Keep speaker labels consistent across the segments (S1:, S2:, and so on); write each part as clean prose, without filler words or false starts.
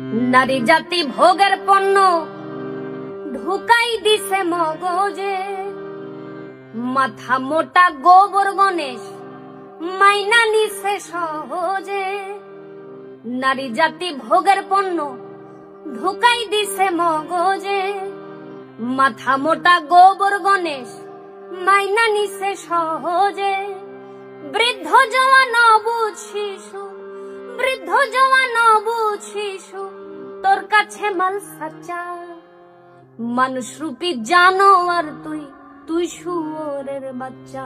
S1: নারী জাতি ভোগের পণ্য ঢুকাই দিছে মগজে। মাথা মোটা গোবর গণেশ মাইনা নিছে সহজে। নারী জাতি ভোগের পণ্য ঢুকাই দিছে মগজে। মাথা মোটা গোবর গণেশ মাইনা নিছে সহজে। বৃদ্ধ জওয়ান অবুঝ শিশু, বৃদ্ধ জওয়ান অবুঝ শিশু, তোর কাছে মাল সাচ্চা। মানুষ রূপী জানোয়ার তুই, তুই শুয়োরের বাচ্চা।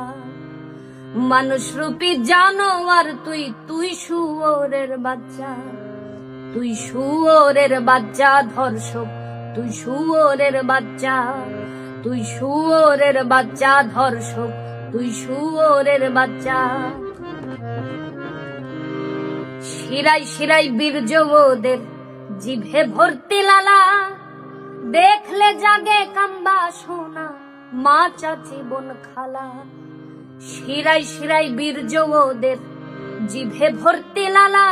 S1: মানুষ রূপী জানোয়ার তুই, তুই শুয়োরের বাচ্চা। তুই শুয়োরের বাচ্চা ধর্ষক, তুই শুয়োরের বাচ্চা। তুই শুয়োরের বাচ্চা ধর্ষক, তুই শুয়োরের বাচ্চা। শিরাই শিরাই বীর্য ওদের জিভে ভর্তি লালা। দেখলে জাগে কাম্বা সোনা মা চাচি বোন খালা। শিরাই শিরাই বীর্য ওদের জিভে ভর্তি লালা।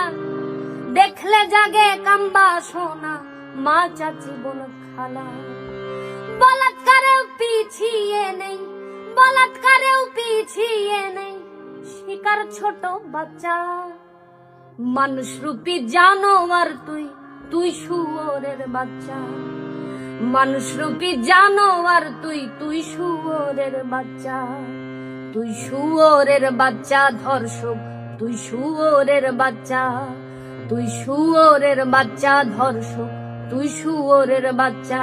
S1: দেখলে জাগে কাম্বা সোনা মা চাচি বোন খালা। বলাৎকারেও পিছিয়ে নেই, বলাৎকারেও পিছিয়ে নেই শিকার ছোট বাচ্চা। মানুষ রূপী জানোয়ার তুই, তুই শুয়োরের বাচ্চা। মানুষ রূপী জানোয়ার তুই, তুই শুয়োরের বাচ্চা। তুই শুয়োরের বাচ্চা ধর্ষক, তুই শুয়োরের বাচ্চা। তুই শুয়োরের বাচ্চা ধর্ষক, তুই শুয়োরের বাচ্চা।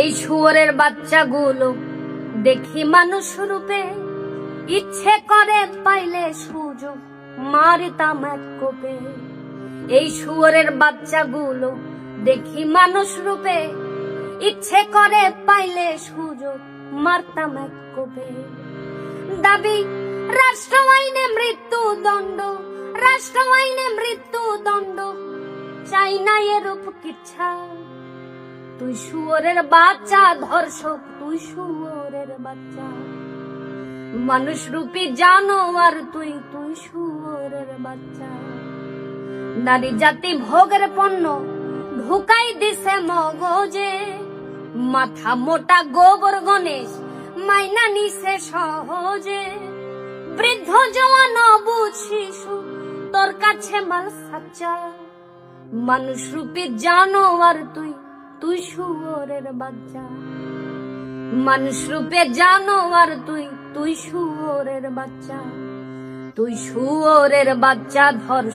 S1: এই শুয়োরের বাচ্চাগুলো দেখি মানুষ রূপে। ইচ্ছে করে পাইলে সুযোগ মারিতাম এক কোপে। এই শুয়োরের বাচ্চাগুলো দেখি মানুষ রূপে। ইচ্ছে করে পাইলে সুযোগ মারতাম এক কোপে। দাবি রাষ্ট্র আইনে মৃত্যুদণ্ড, রাষ্ট্র আইনে মৃত্যুদণ্ড, চাই না এরূপ কিচ্ছা। তুই শুয়োরের বাচ্চা ধর্ষক, তুই শুয়োরের বাচ্চা। মানুষ রূপী জানোয়ার তুই, তুই শুয়োরের বাচ্চা। নারী জাতি ভোগের পণ্য ঢুকাই দিছে মগজে। মাথা মোটা গোবর গণেশ মাইনা নিছে সহজে। বৃদ্ধ জওয়ান অবুঝ শিশু, তোর কাছে মাল সাচ্চা। মানুষ রূপী জানোয়ার তুই, তুই শুয়োরের বাচ্চা। মানুষ রূপে জানোয়ার তুই, তুই শুয়োরের বাচ্চা। তুই শুয়োরের বাচ্চা ধর